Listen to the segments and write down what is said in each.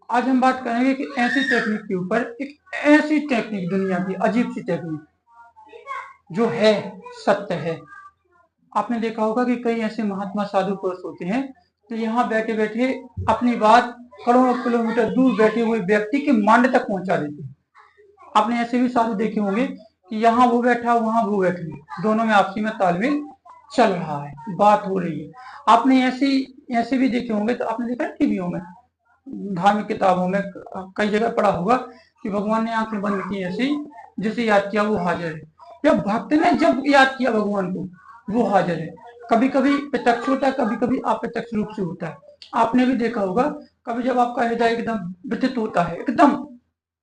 आज हम बात करेंगे कि ऐसी टेक्निक के ऊपर, एक ऐसी टेक्निक, दुनिया की अजीब सी टेक्निक जो है सत्य है। आपने देखा होगा कि कई ऐसे महात्मा साधु पुरुष होते हैं तो यहाँ बैठे बैठे अपनी बात करोड़ों किलोमीटर दूर बैठे हुए व्यक्ति के मांड तक पहुंचा देते हैं। आपने ऐसे भी साधु देखे होंगे कि यहाँ वो बैठा वहां वो बैठे, दोनों में आपसी में तालमेल चल रहा है, बात हो रही है। आपने ऐसे भी देखे होंगे, तो आपने देखा टीवियों में, धार्मिक किताबों में कई जगह पढ़ा होगा कि भगवान ने आंखें बंद की ऐसी, जिसे याद किया वो हाजिर है, या भक्त ने जब याद किया भगवान को वो हाजिर है। कभी कभी प्रत्यक्ष होता है, कभी कभी अप्रत्यक्ष रूप से होता है। आपने भी देखा होगा कभी जब आपका हृदय एकदम व्यथित होता है, एकदम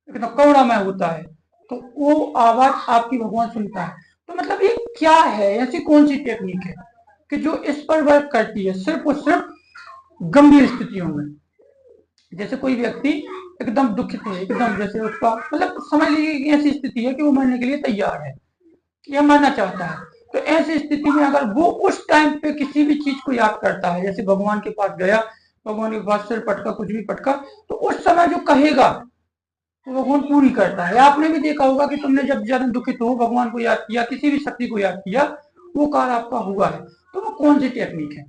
एकदम करुणामय होता है, तो वो आवाज आपकी भगवान सुनता है। तो मतलब ये क्या है, ऐसी कौन सी टेक्निक है कि जो इस पर वर्क करती है सिर्फ और सिर्फ गंभीर स्थितियों में। जैसे कोई व्यक्ति एकदम दुखित है, एकदम जैसे उसका मतलब समझ लीजिए ऐसी स्थिति है कि वो मरने के लिए तैयार है या मरना चाहता है, तो ऐसी स्थिति में अगर वो उस टाइम पे किसी भी चीज को याद करता है, जैसे भगवान के पास गया, भगवान के पास सिर पटका, कुछ भी पटका, तो उस समय जो कहेगा तो भगवान पूरी करता है। आपने भी देखा होगा कि तुमने जब ज्यादा दुखित हो भगवान को याद किया, किसी भी शक्ति को याद किया, वो कार्य आपका हुआ है। तो वो कौन सी टेक्निक है?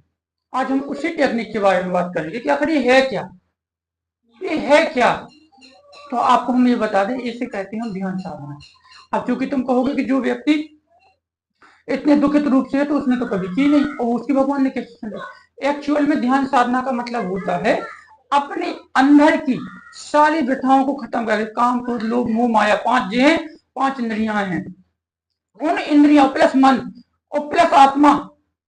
आज हम उसी टेक्निक के बारे में बात करेंगे कि आखिर ये है क्या, ये है क्या। तो आपको हम ये बता दें, इसे कहते हैं हम ध्यान साधना। अब चूंकि तुम कहोगे कि जो व्यक्ति इतने दुखित रूप से है तो उसने तो कभी की नहीं, और उसकी भगवान ने कैसे समझा। एक्चुअल में ध्यान साधना का मतलब होता है अपने अंदर की सारी व्यथाओं को खत्म करके, काम क्रोध लोभ मोह माया, पांच जे हैं, पांच इंद्रियां हैं, उन इंद्रियों प्लस मन और प्लस आत्मा।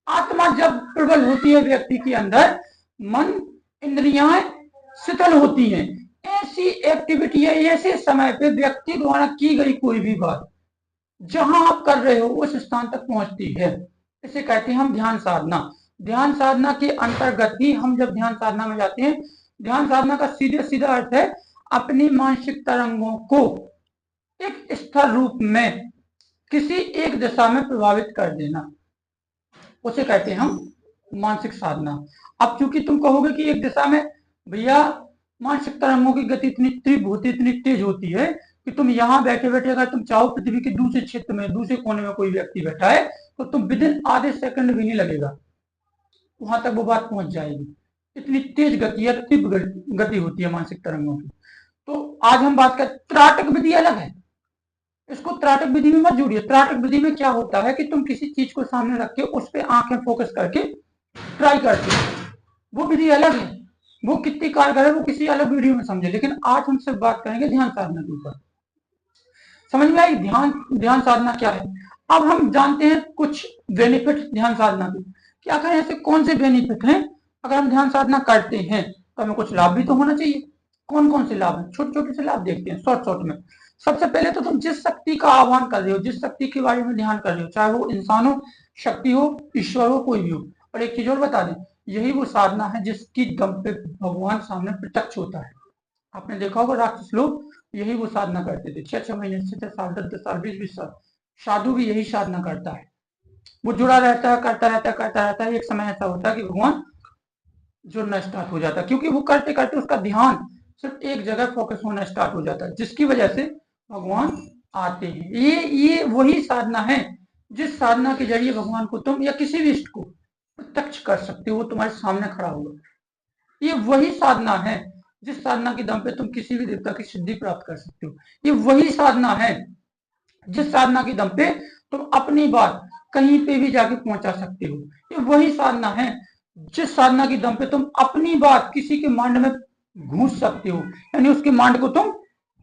आत्मा जब प्रबल होती है व्यक्ति के अंदर, मन इंद्रियां शिथिल होती हैं। ऐसी एक्टिविटी है, ऐसे समय पे व्यक्ति द्वारा की गई कोई भी बात जहां आप कर रहे हो उस स्थान तक पहुंचती है। इसे कहते हैं हम ध्यान साधना। ध्यान साधना के अंतर्गत ही हम जब ध्यान साधना में जाते हैं, ध्यान साधना का सीधे सीधा अर्थ है अपनी मानसिक तरंगों को एक स्थिर रूप में किसी एक दिशा में प्रभावित कर देना, उसे कहते हैं हम मानसिक साधना। अब चूंकि तुम कहोगे कि एक दिशा में, भैया मानसिक तरंगों की गति इतनी तीव्र होती, इतनी तेज होती है कि तुम यहाँ बैठे बैठे अगर तुम चाहो पृथ्वी के दूसरे क्षेत्र में, दूसरे कोने में कोई व्यक्ति बैठा है, तो तुम विदिन आधे सेकंड भी नहीं लगेगा, वहां तक वो बात पहुंच जाएगी। इतनी तेज गति है, तीव्र गति होती है मानसिक तरंगों की। तो आज हम बात करें, त्राटक विधि अलग है, इसको त्राटक विधि में मत जोड़िए। त्राटक विधि में क्या होता है कि तुम किसी चीज को सामने रख के उस पर आंखें फोकस करके ट्राई करते हो, वो विधि अलग है, वो कितनी कारगर है वो किसी अलग वीडियो में समझे। लेकिन आज हम सिर्फ बात करेंगे ध्यान साधना के ऊपर। समझ में आई ध्यान ध्यान साधना क्या है? अब हम जानते हैं कुछ बेनिफिट ध्यान साधना के। क्या आखिर ऐसे कौन से बेनिफिट हैं, अगर हम ध्यान साधना करते हैं तो हमें कुछ लाभ भी तो होना चाहिए। कौन कौन से लाभ हैं? छोटे छोटे से लाभ देखते हैं शॉर्ट शॉर्ट में। सबसे पहले तो तुम जिस शक्ति का आह्वान कर रहे हो, जिस शक्ति के बारे में ध्यान कर रहे हो, चाहे वो इंसान हो, शक्ति हो, ईश्वर हो, कोई भी हो। और एक चीज और बता दें, यही वो साधना है जिसकी दम पे भगवान सामने प्रत्यक्ष होता है। आपने देखा होगा राक्षस लोग यही वो साधना करते थे, 6-6 महीने, 6-6 साल, 10-10 साल, 20-20 साल। साधु भी यही साधना करता है, वो जुड़ा रहता है, करता रहता है, करता रहता है। एक समय ऐसा होता है कि भगवान जुड़ना स्टार्ट हो जाता है, क्योंकि वो करते करते उसका ध्यान सिर्फ एक जगह फोकस होना स्टार्ट हो जाता है, जिसकी वजह से भगवान आते हैं। ये वही साधना है जिस साधना के जरिए भगवान को तुम या किसी भी इष्ट को प्रत्यक्ष कर सकते हो, वो तुम्हारे सामने खड़ा होगा। ये वही साधना है जिस साधना के दम पे तुम किसी भी देवता की सिद्धि प्राप्त कर सकते हो। ये वही साधना है जिस साधना के दम पे तुम अपनी बात कहीं पे भी जाके पहुंचा सकते हो। ये वही साधना है जिस साधना के दम पे तुम अपनी बात किसी के मांड में घुस सकते हो, यानी उसके मांड को तुम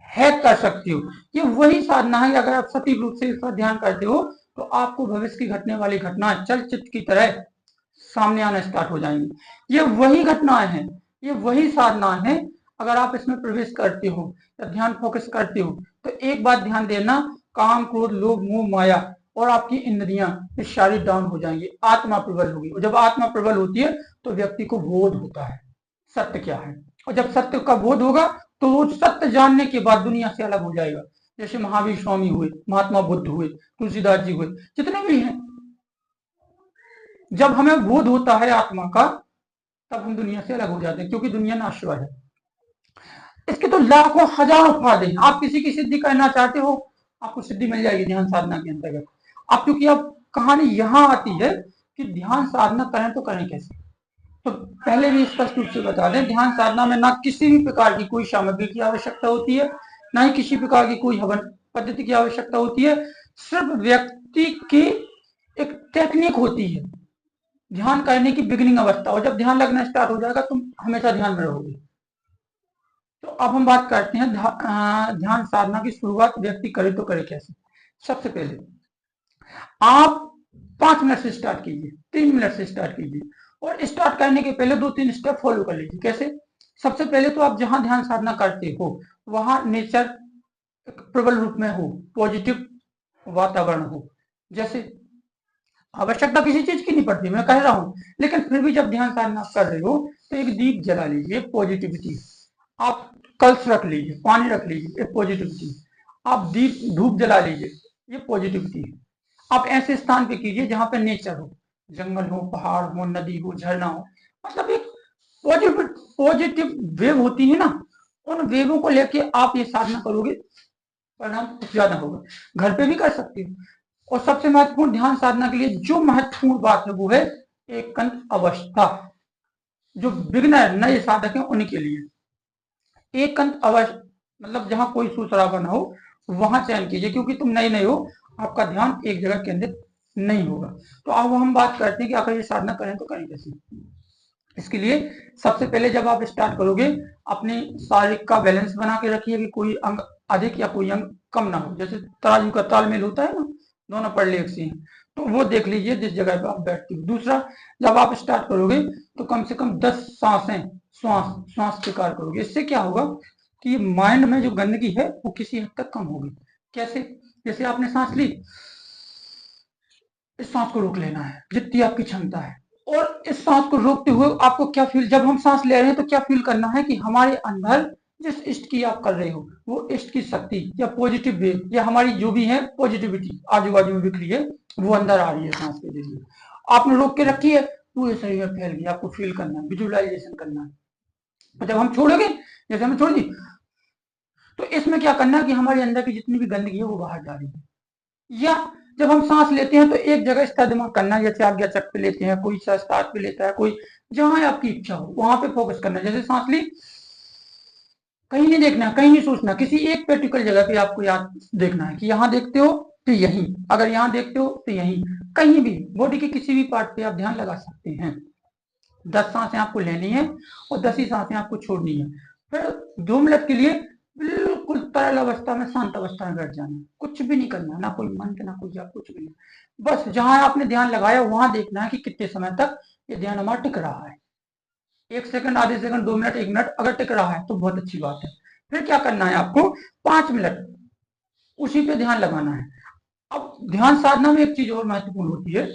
हैक कर सकते हो। ये वही साधना है। अगर आप सटीक रूप से इसका ध्यान करते हो तो आपको भविष्य की घटने वाली घटना चलचित्र की तरह सामने आना स्टार्ट हो जाएंगी। ये वही घटनाएं हैं, ये वही साधना है। अगर आप इसमें प्रवेश करते हो या ध्यान फोकस करते हो तो एक बात ध्यान देना, काम क्रोध लोभ मोह माया और आपकी इंद्रियां ये सारी डाउन हो जाएंगी, आत्मा प्रबल होगी। और जब आत्मा प्रबल होती है तो व्यक्ति को बोध होता है सत्य क्या है। और जब सत्य का बोध होगा तो वो सत्य जानने के बाद दुनिया से अलग हो जाएगा। जैसे महावीर स्वामी हुए, महात्मा बुद्ध हुए, तुलसीदास जी हुए, जितने भी हैं, जब हमें बोध होता है आत्मा का तब हम दुनिया से अलग हो जाते हैं, क्योंकि दुनिया नाश्वर है। इसके तो लाखों हजारों फायदे हैं। आप किसी की सिद्धि करना चाहते हो, आपको सिद्धि मिल जाएगी ध्यान साधना के अंतर्गत। अब क्योंकि अब कहानी यहाँ आती है कि ध्यान साधना करें तो करें कैसे। तो पहले भी स्पष्ट रूप से बता दें, ध्यान साधना में ना किसी भी प्रकार की कोई सामग्री की आवश्यकता होती है, ना ही किसी प्रकार की कोई हवन पद्धति की आवश्यकता होती है। सिर्फ व्यक्ति की एक टेक्निक होती है ध्यान करने की बिगिनिंग अवस्था, और जब ध्यान लगना स्टार्ट हो जाएगा तुम हमेशा ध्यान में रहोगे। तो अब हम बात करते हैं ध्यान साधना की शुरुआत व्यक्ति करे तो करे कैसे। सबसे पहले आप 5 मिनट से स्टार्ट कीजिए, 3 मिनट से स्टार्ट कीजिए, और स्टार्ट करने के पहले 2-3 स्टेप फॉलो कर लीजिए। कैसे? सबसे पहले तो आप जहां ध्यान साधना करते हो वहां नेचर प्रबल रूप में हो, पॉजिटिव वातावरण हो। जैसे आवश्यकता किसी चीज की नहीं पड़ती, मैं कह रहा हूं, लेकिन फिर भी जब ध्यान साधना कर रहे हो तो एक दीप जला लीजिए, पॉजिटिविटी। आप कलश रख लीजिए, पानी रख लीजिए, एक पॉजिटिविटी। आप दीप धूप जला लीजिए, ये पॉजिटिविटी है। आप ऐसे स्थान पे कीजिए जहां पे नेचर हो, जंगल हो, पहाड़ हो, नदी हो, झरना हो, मतलब एक पॉजिटिव पॉजिटिव वेव होती है ना, उन वेवों को लेके आप ये साधना करोगे, परिणाम कुछ ज्यादा होगा। घर पे भी कर सकते हो। और सबसे महत्वपूर्ण ध्यान साधना के लिए जो महत्वपूर्ण बात है वो है एकांत अवस्था। जो बिगनर नए साधक हैं उनके लिए एकांत अवस्था, मतलब जहां कोई शोर-शराबा ना हो, वहां चयन कीजिए, क्योंकि तुम नए नए हो, आपका ध्यान एक जगह केंद्रित नहीं होगा। तो अब हम बात करते हैं कि अगर ये साधना करें तो करें कैसे। इसके लिए सबसे पहले जब आप स्टार्ट करोगे, अपने शारीरिक का बैलेंस बना के रखिए कि कोई अंग अधिक या कोई अंग कम ना हो। जैसे तराजू का तालमेल होता है ना, दोनों पड़ले एक से हैं, तो वो देख लीजिए जिस जगह पे आप बैठते हो। दूसरा, जब आप स्टार्ट करोगे तो कम से कम 10 सांसें श्वास श्वास स्वीकार करोगे। इससे क्या होगा कि माइंड में जो गंदगी है वो किसी हद तक कम होगी। कैसे? जैसे आपने सांस ली, इस सांस को रोक लेना है जितनी आपकी क्षमता है, और इस सांस को रोकते हुए आपको क्या फील, जब हम सांस ले रहे हैं तो क्या फील करना है कि हमारे अंदर जिस इष्ट की आप कर रहे हो वो इष्ट की शक्ति या पॉजिटिव वेव या हमारी जो भी है पॉजिटिविटी आजू बाजू में बिखरी है, वो अंदर आ रही है सांस के जरिए। आपने रोक के रखी है, पूरे शरीर में फैल गई, आपको फील करना है, विजुअलाइजेशन करना है। और जब हम छोड़ोगे, जैसे हम छोड़ दी, तो इसमें क्या करना है कि हमारे अंदर की जितनी भी गंदगी है वो बाहर जा रही है। या जब हम सांस लेते हैं तो एक जगह इसका दिमाग करना है, जैसे आप चक पे लेते हैं, कोई सहस्त्रार पे लेता है, कोई जहां आपकी इच्छा हो वहां पे फोकस करना है। जैसे सांस ली, कहीं नहीं देखना, कहीं नहीं सोचना, किसी एक पर्टिकुलर जगह पे आपको याद देखना है कि यहाँ देखते हो तो यहीं, अगर यहाँ देखते हो तो यहीं, कहीं भी बॉडी के किसी भी पार्ट पे आप ध्यान लगा सकते हैं। 10 सांसें आपको लेनी है और 10 ही सांसें आपको छोड़नी है। फिर 2 मिनट के लिए बिल्कुल तरल अवस्था में, शांत अवस्था में बैठ जाना, कुछ भी नहीं करना, ना कोई मंत्र, ना कोई जाप, कुछ भी नहीं। बस जहां आपने ध्यान लगाया वहां देखना है कि कितने समय तक ये ध्यान हमारा टिक रहा है। 1 सेकंड, आधे सेकंड, 2 मिनट, 1 मिनट, अगर टिक रहा है तो बहुत अच्छी बात है। फिर क्या करना है आपको, 5 मिनट उसी पे ध्यान लगाना है। अब ध्यान साधना में एक चीज और महत्वपूर्ण होती है,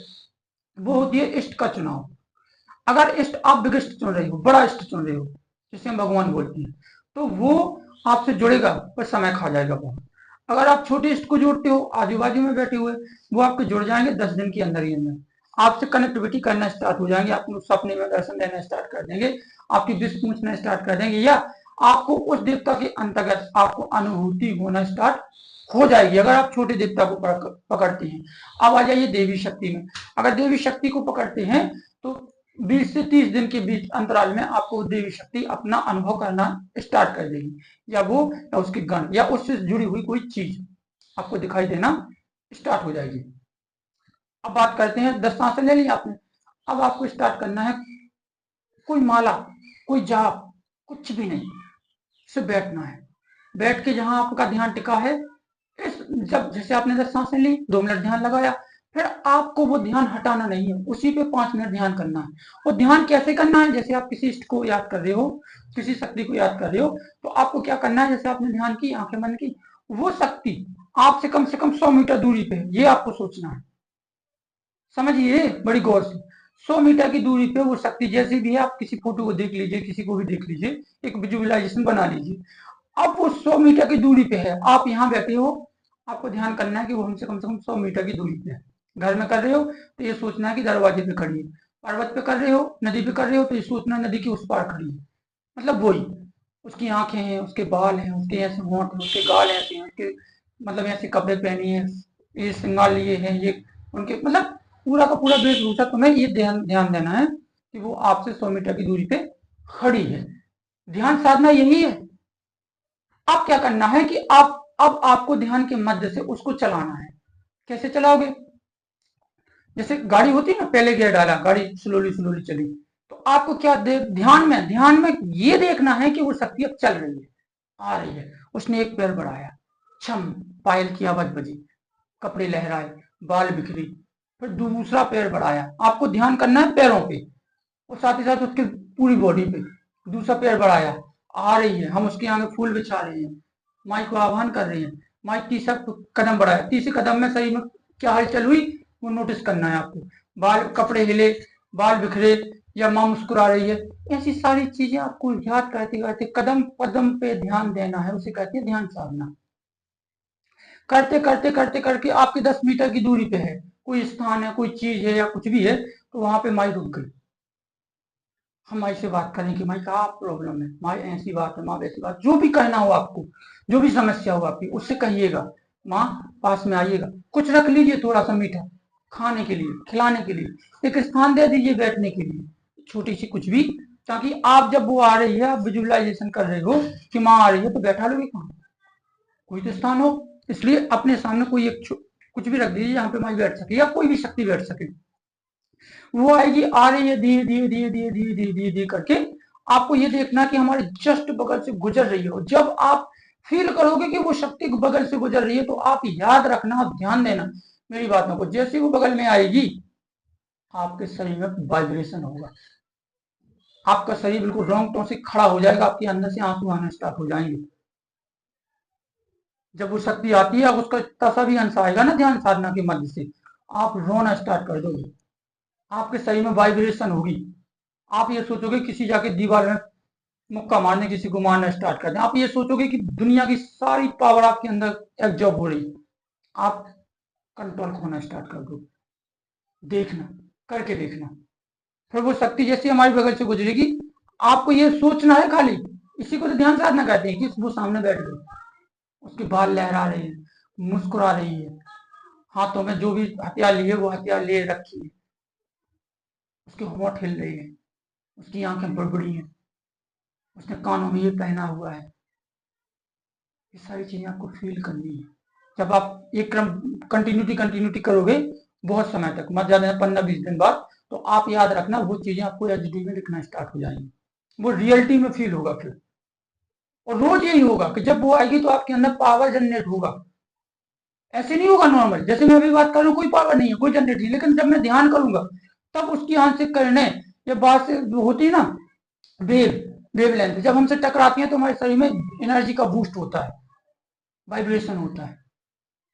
वो होती है इष्ट का चुनाव। अगर इष्ट आप बिग इष्ट चुन रहे हो, बड़ा इष्ट चुन रहे हो, जिसे हम भगवान बोलते हैं, तो वो आपसे जुड़ेगा पर समय खा जाएगा बहुत। अगर आप छोटे इष्ट को जोड़ते हो, आजू बाजू में बैठे हुए, वो आपके जुड़ जाएंगे 10 दिन के अंदर ही अंदर, आपसे कनेक्टिविटी करना स्टार्ट हो जाएंगे, आपको सपने में दर्शन देना स्टार्ट कर देंगे, आपकी विश पूछना स्टार्ट कर देंगे, या आपको उस देवता के अंतर्गत आपको अनुभूति होना स्टार्ट हो जाएगी, अगर आप छोटे देवता को पकड़ते हैं। अब आ जाइए देवी शक्ति में। अगर देवी शक्ति को पकड़ते हैं तो 20 से 30 दिन के बीच अंतराल में आपको देवी शक्ति अपना अनुभव करना स्टार्ट कर देगी, या वो या उसके गण या उससे जुड़ी हुई कोई चीज आपको दिखाई देना स्टार्ट हो जाएगी। अब बात करते हैं, 10 सांसें ले ली आपने, अब आपको स्टार्ट करना है, कोई माला, कोई जाप, कुछ भी नहीं, सिर्फ बैठना है। बैठ के जहां आपका ध्यान टिका है, इस जब जैसे आपने 10 सांसें ली, 2 मिनट ध्यान लगाया, फिर आपको वो ध्यान हटाना नहीं है, उसी पे 5 मिनट ध्यान करना है। और ध्यान कैसे करना है, जैसे आप किसी इष्ट को याद कर रहे हो, किसी शक्ति को याद कर रहे हो, तो आपको क्या करना है, जैसे आपने ध्यान की, आंखें बंद की, वो शक्ति आपसे कम से कम 100 मीटर दूरी पे है, ये आपको सोचना है। समझिए बड़ी गौर से, 100 मीटर की दूरी पे वो शक्ति जैसी भी है, आप किसी फोटो को देख लीजिए, किसी को भी देख लीजिए, एक विजुअलाइजेशन बना लीजिए। अब वो 100 मीटर की दूरी पे है, आप यहाँ बैठे हो, आपको ध्यान करना है कि वो हमसे कम से कम 100 मीटर की दूरी पे है। घर में कर रहे हो तो ये सोचना है कि दरवाजे पे खड़ी है, पर्वत पे कर रहे हो, नदी पे कर रहे हो तो ये सोचना नदी के उस पार खड़ी है, मतलब वही। उसकी आंखें हैं, उसके बाल हैं, उसके ऐसे होंठ हैं, उसके गाल ऐसे हैं, उसके मतलब ऐसे कपड़े पहनी है, ये श्रृंगार लिए हैं, ये उनके मतलब पूरा का पूरा वेशभूषा। तुम्हें ये ध्यान ध्यान देना है कि वो आपसे 100 मीटर की दूरी पे खड़ी है। ध्यान साधना यही है। अब क्या करना है कि आप अब आपको ध्यान के मध्य से उसको चलाना है। कैसे चलाओगे? जैसे गाड़ी होती है ना, पहले गियर डाला, गाड़ी स्लोली स्लोली चली, तो आपको क्या ध्यान में ये देखना है कि वो शक्ति अब चल रही है, आ रही है। उसने एक पैर बढ़ाया, छम, पायल की आवाज बजी, कपड़े लहराए, बाल बिखरी, फिर दूसरा पैर बढ़ाया। आपको ध्यान करना है पैरों पे और साथ ही साथ उसके पूरी बॉडी पे। दूसरा पैर बढ़ाया, आ रही है, हम उसके आगे फूल बिछा रहे हैं, माई को आह्वान कर रहे हैं। माई तीसरा कदम बढ़ाया, तीसरे कदम में सही में क्या हलचल हुई वो नोटिस करना है आपको। बाल, कपड़े हिले, बाल बिखरे, या माँ मुस्कुरा रही है, ऐसी सारी चीजें आपको याद करते करते कदम कदम पे ध्यान देना है। उसे कहते हैं ध्यान साधना। करते करते करते करके आपके 10 मीटर की दूरी पे है कोई स्थान है, कोई चीज है या कुछ भी है, तो वहां पे माई रुक गई। हम माई से बात करें कि माई क्या प्रॉब्लम है, माई ऐसी बात है, माँ वैसी बात, जो भी कहना हो आपको, जो भी समस्या हो आपकी, उससे कहिएगा। माँ पास में आइएगा, कुछ रख लीजिए थोड़ा सा मीठा खाने के लिए, खिलाने के लिए, एक स्थान दे दीजिए बैठने के लिए, छोटी सी कुछ भी, ताकि आप जब वो आ रही है, आप विजुअलाइजेशन कर रहे हो कि माँ आ रही है, तो बैठा लोगे कहाँ, कोई तो स्थान हो। इसलिए अपने सामने कोई एक कुछ भी रख दीजिए जहाँ पे माई बैठ सके या कोई भी शक्ति बैठ सके। वो आएगी, आ रही है, धीरे धीरे धीरे धीरे धीरे धीरे धीरे धीरे करके। आपको ये देखना कि हमारे जस्ट बगल से गुजर रही है। जब आप फील करोगे कि वो शक्ति बगल से गुजर रही है, तो आप याद रखना और ध्यान देना मेरी बातों को। जैसे वो बगल में आएगी, आपके शरीर में वाइब्रेशन होगा, आपका शरीर बिल्कुल रोंगटों से खड़ा हो जाएगा, आपके अंदर से आंसू आना स्टार्ट हो जाएंगे। जब वो शक्ति आती है, अब उसका तसा भी अंश आएगा ना ध्यान साधना के मध्य से, आप रोना स्टार्ट कर दोगे, आपके शरीर में वाइब्रेशन होगी। आप ये सोचोगे किसी जाके दीवार में मुक्का मारने, किसी को मारना स्टार्ट कर दें। आप ये सोचोगे कि दुनिया की सारी पावर आपके अंदर एब्जॉर्ब हो रही है। आप कंट्रोल खोना स्टार्ट कर दो। देखना, करके देखना। फिर वो शक्ति जैसे हमारी बगल से गुजरेगी, आपको ये सोचना है खाली, इसी को तो ध्यान साधना कहते हैं, कि वो सामने बैठ गई, उसके बाल लहरा रहे हैं, मुस्कुरा रही है, हाथों में जो भी हथियार लिए वो हथियार लिए रखी है, उसके होंठ हिल रहे हैं, उसकी आंखें बड़बड़ी हैं, उसने कानों में ये पहना हुआ है। ये सारी चीजें आपको फील करनी है। जब आप एक क्रम कंटिन्यूटी करोगे बहुत समय तक, मत ज्यादा 15-20 दिन बाद, तो आप याद रखना वो चीजें आपको एचडी में दिखना स्टार्ट हो जाएंगी, वो रियलिटी में फील होगा फिर। और रोज यही होगा कि जब वो आएगी तो आपके अंदर पावर जनरेट होगा। ऐसे नहीं होगा नॉर्मल, जैसे मैं अभी बात कर रहा हूँ, कोई पावर नहीं है, कोई जनरेट नहीं, लेकिन जब मैं ध्यान करूंगा तब उसकी आंशिक किरणें या बाहर से होती है ना, वेव वेवलेंथ, जब हमसे टकराती हैं तो हमारे शरीर में एनर्जी का बूस्ट होता है, वाइब्रेशन होता है।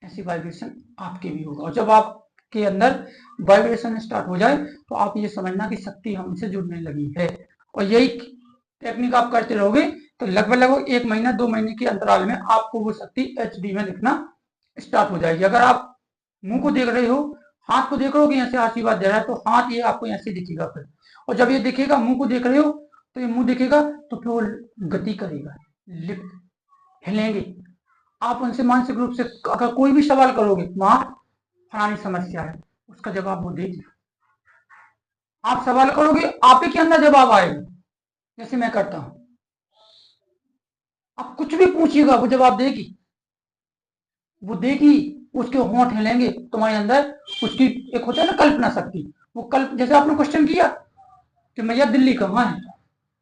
ऐसी वाइब्रेशन आपके भी होगा। और जब आपके अंदर वाइब्रेशन स्टार्ट हो जाए, तो आप ये समझना कि शक्ति हमसे जुड़ने लगी है। और यही टेक्निक आप करते रहोगे, तो लगभग लगभग 1 महीना 2 महीने के अंतराल में आपको वो शक्ति एचडी में दिखना स्टार्ट हो जाएगी। अगर आप मुंह को देख रहे हो, हाथ को देख रहे हो कि ऐसे आशीर्वाद दे रहा है, तो हाथ ये आपको ऐसे दिखेगा फिर। और जब ये दिखेगा, मुंह को देख रहे हो तो ये मुंह दिखेगा, तो फिर वो गति करेगा, लिप हिलेंगे। आप उनसे मानसिक रूप से अगर कोई भी सवाल करोगे, मां फलानी समस्या है, उसका जवाब वो देगी। आप सवाल करोगे, आप ही के अंदर जवाब आएगा, जैसे मैं करता हूं। आप कुछ भी पूछिएगा, वो जवाब देगी, वो देगी। उसके होंठ हिलेंगे, तुम्हारे अंदर उसकी एक होता है ना कल्पना शक्ति, वो जैसे आपने क्वेश्चन किया कि भैया दिल्ली कहाँ है,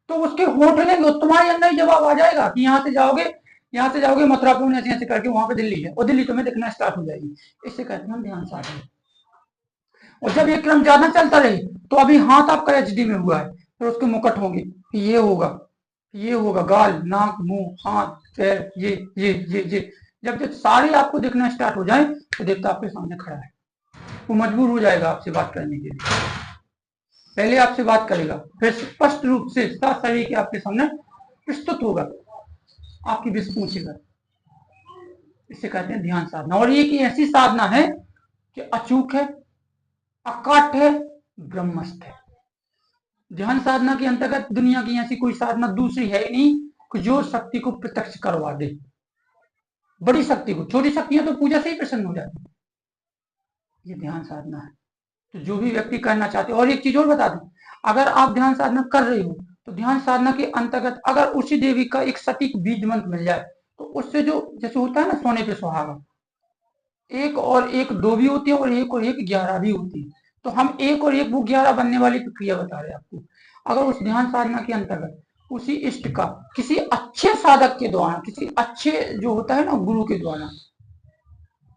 तो उसके होंठ हिलेंगे, तुम्हारे अंदर ही जवाब आ जाएगा कि यहाँ से जाओगे मथुरापुर, ऐसे ऐसे करके वहां पे दिल्ली है, और दिल्ली तुम्हें दिखना स्टार्ट हो जाएगी। इससे कहते हैं हम ध्यान साधना। और जब ये क्रम ज्यादा चलता रहे, तो अभी हाथ आपका एचडी में हुआ है, फिर उसके मुकट होंगे, ये होगा गाल, नाक, मुंह, हाथ, पैर, ये जब जब सारे आपको दिखना स्टार्ट हो जाए, तो देवता आपके सामने खड़ा है। वो मजबूर हो जाएगा आपसे बात करने के लिए। पहले आपसे बात करेगा, फिर स्पष्ट रूप से सात शरीर के आपके सामने प्रस्तुत होगा, आपकी विष पूछेगा। इसे कहते हैं ध्यान साधना। और ये की ऐसी साधना है कि अचूक है, अकाट है, ब्रह्मस्थ है। ध्यान साधना के अंतर्गत दुनिया की ऐसी कोई साधना दूसरी है ही नहीं, जो शक्ति को प्रत्यक्ष करवा दे, बड़ी शक्ति को। छोटी शक्तियां तो पूजा से ही प्रसन्न हो जाती है। ये ध्यान साधना है। तो जो भी व्यक्ति करना चाहते हैं, और एक चीज और बता दूं, अगर आप ध्यान साधना कर रहे हो तो ध्यान साधना के अंतर्गत अगर उसी देवी का एक सटीक बीज मंत्र मिल जाए तो उससे जो जैसे होता है ना सोने पे सुहागा, एक और एक 2 भी होती है और एक 11 भी होती है। तो हम एक और एक वो 11 बनने वाली प्रक्रिया बता रहे हैं आपको। अगर उस ध्यान साधना के अंतर्गत उसी इष्ट का किसी अच्छे साधक के द्वारा, किसी अच्छे जो होता है ना गुरु के द्वारा,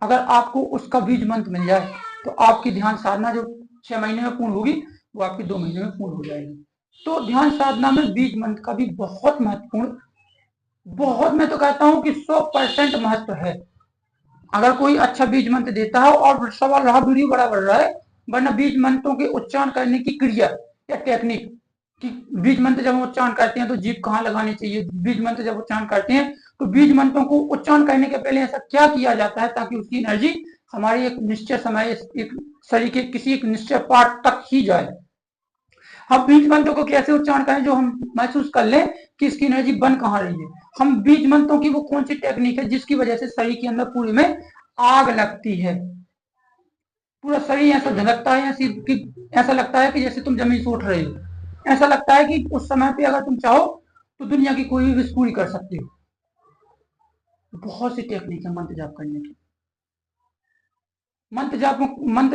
अगर आपको उसका बीज मंत्र मिल जाए तो आपकी ध्यान साधना जो 6 महीने में पूर्ण होगी वो आपकी 2 महीने में पूर्ण हो जाएगी। तो ध्यान साधना में बीज मंत्र का भी बहुत महत्वपूर्ण, बहुत, मैं तो कहता हूं कि 100% महत्व है। अगर कोई अच्छा बीज मंत्र देता है, और सवाल रहा वीडियो बड़ा बढ़ रहा है, वरना बीज मंत्रों के उच्चारण करने की क्रिया या टेक्निक कि बीज मंत्र जब हम उच्चारण करते हैं तो जीभ कहाँ लगानी चाहिए, बीज मंत्र जब उच्चारण करते हैं तो बीज मंत्रों को उच्चारण करने के पहले ऐसा क्या किया जाता है ताकि उसकी एनर्जी हमारी एक निश्चित समय, एक शरीर के किसी एक निश्चित पार्ट तक ही जाए। हम बीज मंत्रों को कैसे उच्चारण करें जो हम महसूस कर लें कि इसकी एनर्जी बन कहाँ रही है। हम बीज मंत्रों की वो कौन सी टेक्निक है जिसकी वजह से शरीर के अंदर पूरे में आग लगती है, पूरा शरीर ऐसा धधकता है, ऐसा लगता है कि जैसे तुम जमीन से उठ रहे हो, ऐसा लगता है कि उस समय पे अगर तुम चाहो तो दुनिया की कोई भी विश पूरी कर सकते हो। बहुत सी टेक्निक है मंत्र जाप करने की। मंत्र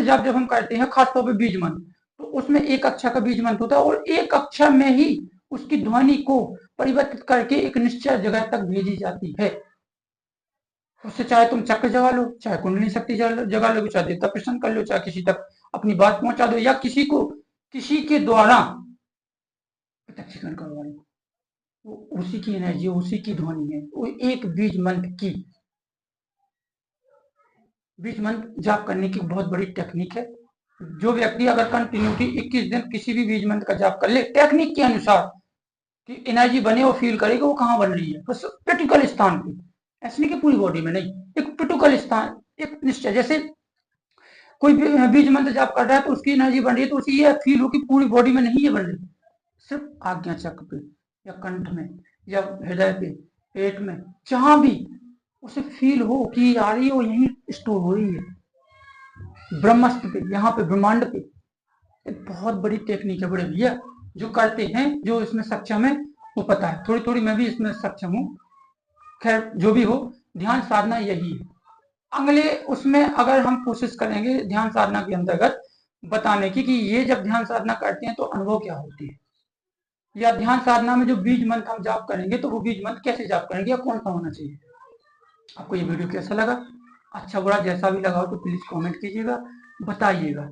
जाप जब हम करते हैं खासतौर पर बीज मंत्र, तो उसमें एक अक्षर का बीज मंत्र होता है और एक अक्षर में ही उसकी ध्वनि को परिवर्तित करके एक निश्चित जगह तक भेजी जाती है। उससे चाहे तुम चक्र जगा लो, चाहे कुंडली शक्ति जगा लो, चाहे देवता प्रसन्न कर लो, चाहे किसी तक अपनी बात पहुंचा दो, या किसी के द्वारा प्रत्यक्षीकरण करवा लो। वो उसी की एनर्जी, उसी की ध्वनि है। वो एक बीज मंत्र जाप करने की बहुत बड़ी टेक्निक है। जो व्यक्ति अगर कंटिन्यूटी 21 दिन किसी भी बीज मंत्र का जाप कर ले टेक्निक के अनुसार कि एनर्जी बने, वो फील करेगा वो कहाँ बन रही है, बस क्रिटिकल स्थान पे, ऐसे नहीं कि पूरी बॉडी में नहीं, एक क्रिटिकल स्थान, एक निश्चय। जैसे कोई बीज मंत्र जाप कर रहा है तो उसकी एनर्जी बन रही है तो उसे ये फील हो कि पूरी बॉडी में नहीं है बन रही, सिर्फ आज्ञा चक्र पे या कंठ में या हृदय पे, पेट में, जहां भी उसे फील हो कि आ रही हो, यही स्टोर हो रही है ब्रह्मास्त्र पे, यहाँ पे ब्रह्मांड पे। एक बहुत बड़ी टेक्निक है बड़े भैया, जो करते हैं, जो इसमें सक्षम है वो पता है। थोड़ी थोड़ी मैं भी इसमें सक्षम हूँ। खैर जो भी हो, ध्यान साधना यही है। अगले उसमें अगर हम कोशिश करेंगे ध्यान साधना के अंतर्गत बताने की कि ये जब ध्यान साधना करते हैं तो अनुभव क्या होती है, या ध्यान साधना में जो बीज मंत्र हम जाप करेंगे तो वो बीज मंत्र कैसे जाप करेंगे या कौन सा होना चाहिए। आपको ये वीडियो कैसा लगा, अच्छा बुरा जैसा भी लगा हो तो प्लीज कमेंट कीजिएगा, बताइएगा।